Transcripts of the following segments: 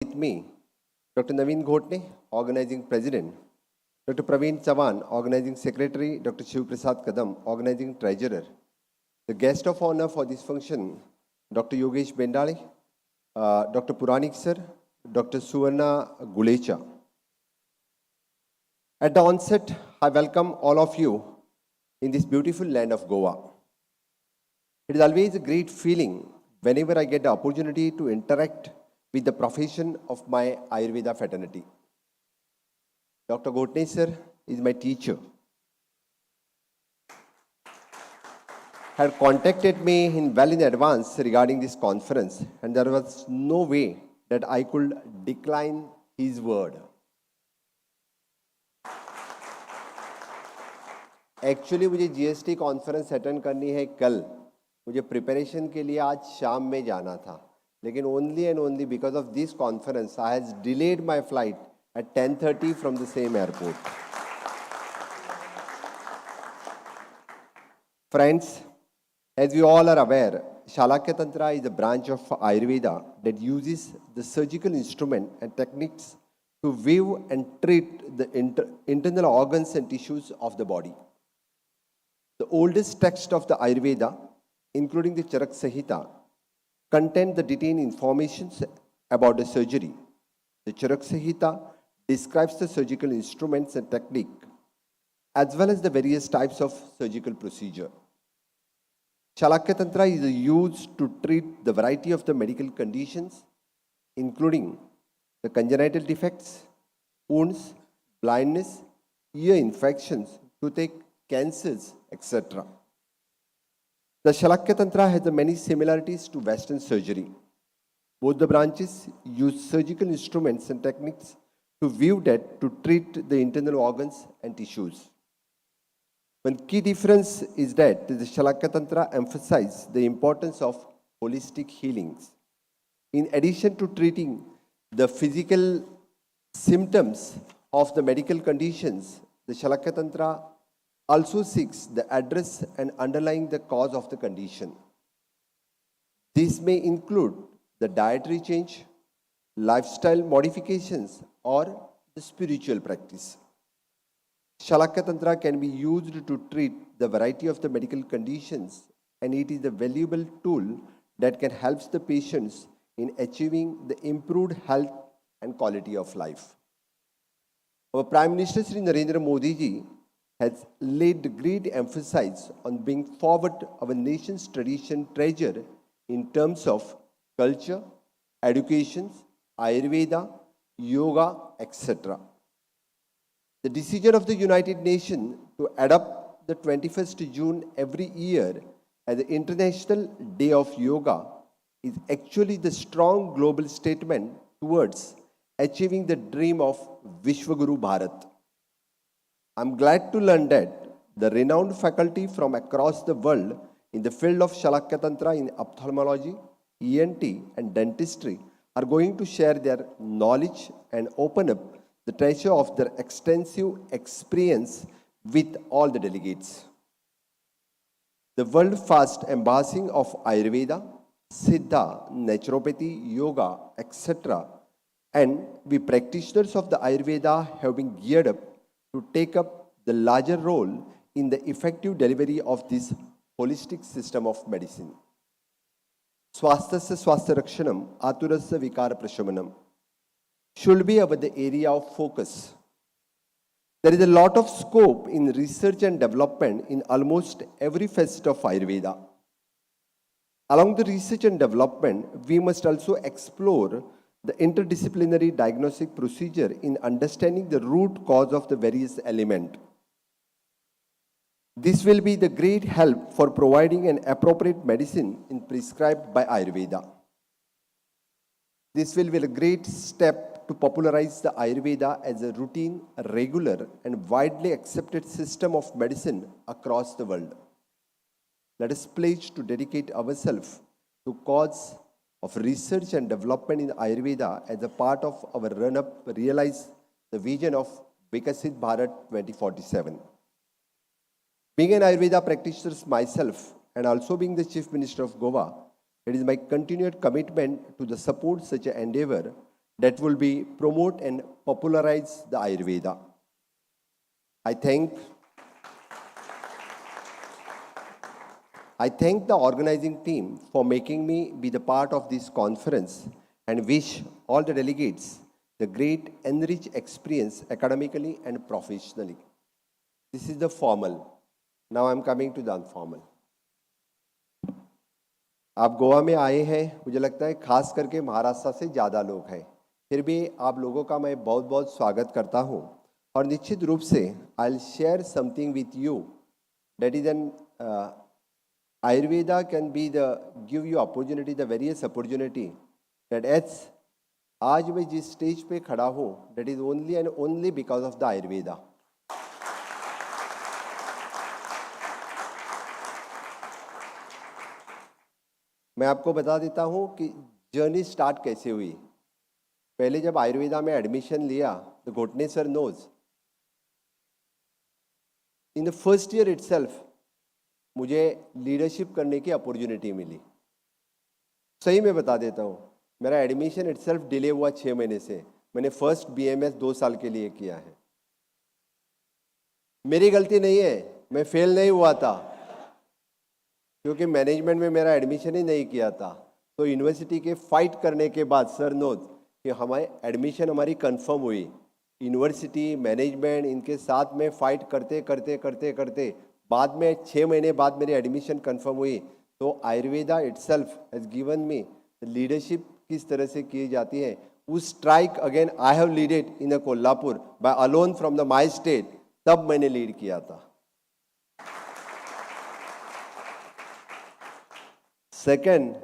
With me, Dr. Naveen Ghotne, Organizing President, Dr. Praveen Chavan, Organizing Secretary, Dr. Shiv Prasad Kadam, Organizing Treasurer. The guest of honor for this function, Dr. Yogesh Bendale, Dr. Puranik Sir, Dr. Suvarna Gulecha. At the onset, I welcome all of you in this beautiful land of Goa. It is always a great feeling whenever I get the opportunity to interact with the profession of my Ayurveda fraternity. Dr. Ghotne sir is my teacher. Had contacted me well in advance regarding this conference, and there was no way that I could decline his word. Actually मुझे GST conference attend करनी है कल. मुझे preparation के लिए आज शाम में जाना था, लेकिन only and only because of this conference I has delayed my flight at 10:30 from the same airport. Friends, as we all are aware, Shalaki Tantra is a branch of Ayurveda that uses the surgical instrument and techniques to view and treat the internal organs and tissues of the body. The oldest text of the Ayurveda, including the Charak Samhita, contain the detailed information about the surgery. The Charak Samhita describes the surgical instruments and technique, as well as the various types of surgical procedure. Shalaki Tantra is used to treat the variety of the medical conditions, including the congenital defects, wounds, blindness, ear infections, toothache, cancers, etc. The Shalaki Tantra has many similarities to Western surgery. Both the branches use surgical instruments and techniques to view that to treat the internal organs and tissues. One key difference is that the Shalaki Tantra emphasizes the importance of holistic healings. In addition to treating the physical symptoms of the medical conditions, the Shalaki Tantra also seeks the address and underlying the cause of the condition. This may include the dietary change, lifestyle modifications, or the spiritual practice. Shalaki Tantra can be used to treat the variety of the medical conditions, and it is a valuable tool that can help the patients in achieving the improved health and quality of life. Our Prime Minister Sri Narendra Modi ji has laid great emphasis on bringing forward our nation's tradition treasure in terms of culture, education, Ayurveda, yoga, etc. The decision of the United Nations to adopt the 21st June every year as the International Day of Yoga is actually the strong global statement towards achieving the dream of Vishwaguru Bharat. I'm glad to learn that the renowned faculty from across the world in the field of Shalaki Tantra in ophthalmology, ENT, and dentistry are going to share their knowledge and open up the treasure of their extensive experience with all the delegates. The world-first embracing of Ayurveda, Siddha, Naturopathy, Yoga, etc. and we practitioners of the Ayurveda have been geared up to take up the larger role in the effective delivery of this holistic system of medicine. Swasthasya swasthya rakshanam, aturasya vikara prashamanam should be our the area of focus. There is a lot of scope in research and development in almost every facet of Ayurveda. Along the research and development, we must also explore the interdisciplinary diagnostic procedure in understanding the root cause of the various elements. This will be the great help for providing an appropriate medicine prescribed by Ayurveda. This will be a great step to popularize the Ayurveda as a routine, regular, and widely accepted system of medicine across the world. Let us pledge to dedicate ourselves to cause of research and development in Ayurveda as a part of our run-up realize the vision of Vikasit Bharat 2047. Being an Ayurveda practitioner myself and also being the Chief Minister of Goa, it is my continued commitment to the support such an endeavor that will be promote and popularize the Ayurveda. I thank the organizing team for making me be the part of this conference and wish all the delegates the great enriched experience academically and professionally. This is the formal. Now I'm coming to the informal. आप गोवा में आए हैं, मुझे लगता है खास करके महाराष्ट्र से ज़्यादा लोग हैं, फिर भी आप लोगों का मैं बहुत बहुत स्वागत करता हूं और निश्चित रूप से I will share something with you that is an Ayurveda can be give you opportunity, the various opportunity that आज मैं जिस स्टेज पे खड़ा हूँ that is only and only because of the Ayurveda. मैं आपको बता देता हूँ कि जर्नी स्टार्ट कैसे हुई. पहले जब आयुर्वेदा में एडमिशन लिया तो Ghotne sir knows in the first year itself मुझे लीडरशिप करने की अपॉर्चुनिटी मिली. सही मैं बता देता हूँ, मेरा एडमिशन इटसेल्फ डिले हुआ 6 महीने से. मैंने फर्स्ट BMS 2 साल के लिए किया है. मेरी गलती नहीं है, मैं फेल नहीं हुआ था क्योंकि मैनेजमेंट में मेरा एडमिशन ही नहीं किया था. तो यूनिवर्सिटी के फाइट करने के बाद सर नोज कि हमारे एडमिशन हमारी कंफर्म हुई. यूनिवर्सिटी मैनेजमेंट इनके साथ में फाइट करते करते करते करते बाद में 6 महीने बाद मेरी एडमिशन कंफर्म हुई. तो Ayurveda itself has given me leadership किस तरह से की जाती है. उस strike again I have leaded in a Kolhapur by alone from the my state, तब मैंने लीड किया था. सेकेंड,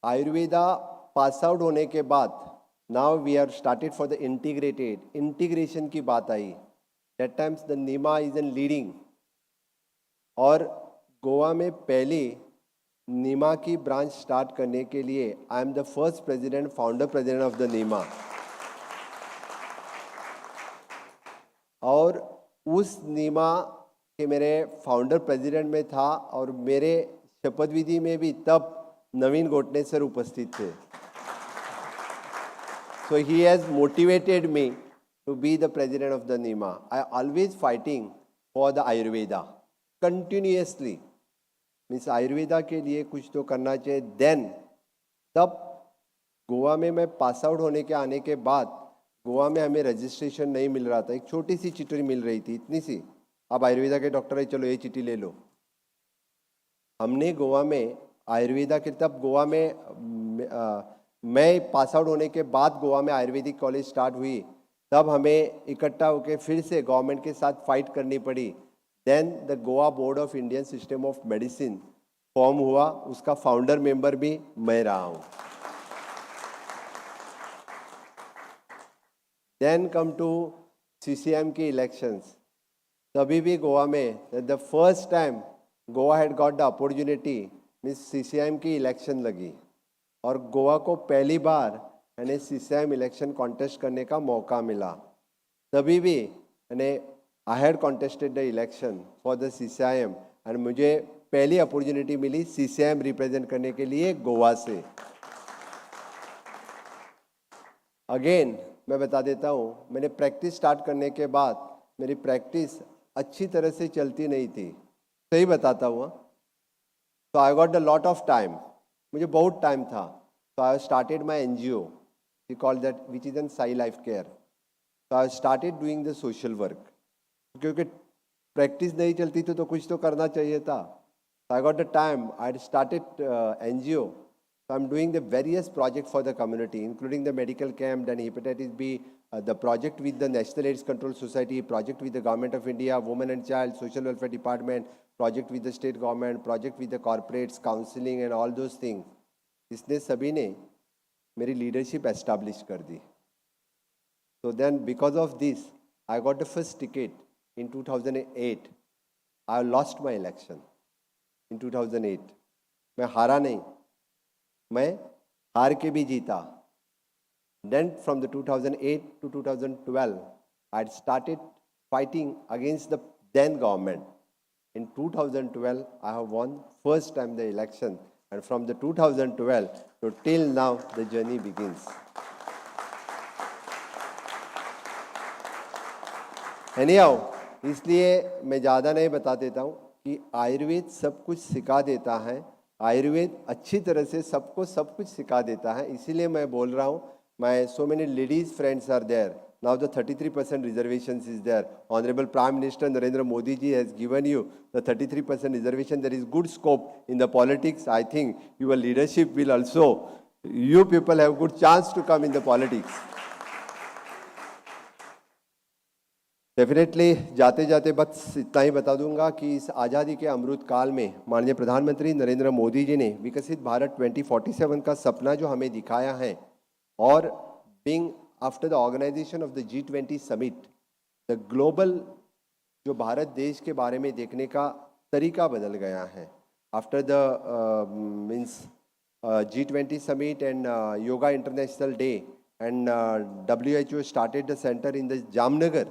आयुर्वेदा पास आउट होने के बाद now we are started for the integration की बात आई. That times the NIMA is an leading और गोवा में पहली नीमा की ब्रांच स्टार्ट करने के लिए I am the first president, founder president of the NIMA. और उस नीमा के मेरे फाउंडर प्रेसिडेंट में था और मेरे शपथ विधि में भी तब नवीन घोटने सर उपस्थित थे. So he has motivated me to be the president of the NIMA. I always fighting for the Ayurveda continuously. Means Ayurveda के लिए कुछ तो करना चाहिए. देन तब गोवा में मैं पास आउट होने के आने के बाद गोवा में हमें रजिस्ट्रेशन नहीं मिल रहा था. एक छोटी सी चिट्ठी मिल रही थी, इतनी सी, आप आयुर्वेदा के डॉक्टर है, चलो ये चिट्ठी ले लो. हमने गोवा में आयुर्वेदा के तब गोवा में मैं पास आउट होने के बाद गोवा में आयुर्वेदिक कॉलेज स्टार्ट हुई. तब हमें इकट्ठा होकर फिर से गवर्नमेंट के साथ फाइट करनी पड़ी. Then the Goa board of Indian system of medicine form हुआ, उसका फाउंडर मेंबर भी मैं रहा हूँ. देन कम टू CCM की इलेक्शंस. तभी भी गोवा में the first time Goa had got the opportunity, means CCM की इलेक्शन लगी और गोवा को पहली बार यानी CCM इलेक्शन कॉन्टेस्ट करने का मौका मिला. तभी भी यानी I had contested the election for the CCM and मुझे पहली अपॉर्चुनिटी मिली CCM रिप्रेजेंट करने के लिए गोवा से. अगेन मैं बता देता हूँ, मैंने प्रैक्टिस स्टार्ट करने के बाद मेरी प्रैक्टिस अच्छी तरह से चलती नहीं थी. सही बताता हुआ. तो I got the lot of time, मुझे बहुत टाइम था. तो I started my NGO, we call that which is an Sai life care. तो I started doing the social work. क्योंकि प्रैक्टिस नहीं चलती थी तो कुछ तो करना चाहिए था. I got the time, I started NGO. So I'm doing the various projects for the community, including the medical camp, then hepatitis B, the project with the National AIDS Control Society, project with the Government of India, Women and Child, Social Welfare Department, project with the state government, project with the corporates, counseling and all those things. इसने सभी ने मेरी leadership establish कर दी. So then because of this, I got the first ticket in 2008. I lost my election in 2008. मैं हारा नहीं, मैं हार के भी जीता. Then from the 2008 to 2012, I had started fighting against the then government. In 2012, I have won first time the election, and from the 2012 to till now, the journey begins. Anyhow, इसलिए मैं ज़्यादा नहीं बता देता हूँ कि आयुर्वेद सब कुछ सिखा देता है। आयुर्वेद अच्छी तरह से सबको सब कुछ सिखा देता है, इसीलिए मैं बोल रहा हूँ। My so many ladies friends are there now, the 33% reservation is there. Honourable prime minister Narendra Modi ji has given you the 33% reservation. There is good scope in the politics. I think your leadership will also, you people have good chance to come in the politics. Definitely जाते जाते बस इतना ही बता दूंगा कि इस आज़ादी के अमृत काल में माननीय प्रधानमंत्री नरेंद्र मोदी जी ने विकसित भारत 2047 का सपना जो हमें दिखाया है, और being after the organisation of the G20 summit, the global जो भारत देश के बारे में देखने का तरीका बदल गया है. After the means G20 summit and Yoga International Day and WHO started the center in the Jamnagar.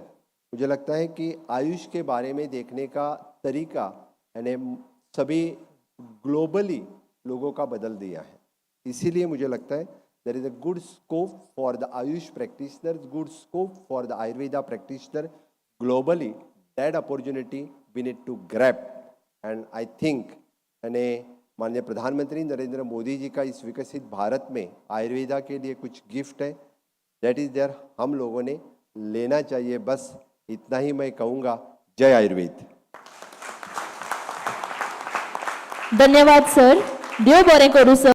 मुझे लगता है कि आयुष के बारे में देखने का तरीका यानी सभी ग्लोबली लोगों का बदल दिया है. इसीलिए मुझे लगता है there is a good scope for the Ayush practitioners, good scope for the Ayurveda practitioner globally. That opportunity we need to grab, and I think यानी माननीय प्रधानमंत्री नरेंद्र मोदी जी का इस विकसित भारत में आयुर्वेदा के लिए कुछ गिफ्ट है, दैट इज देयर, हम लोगों ने लेना चाहिए. बस इतना ही मैं कहूँगा. जय आयुर्वेद. धन्यवाद सर. देव बरें करूं सर.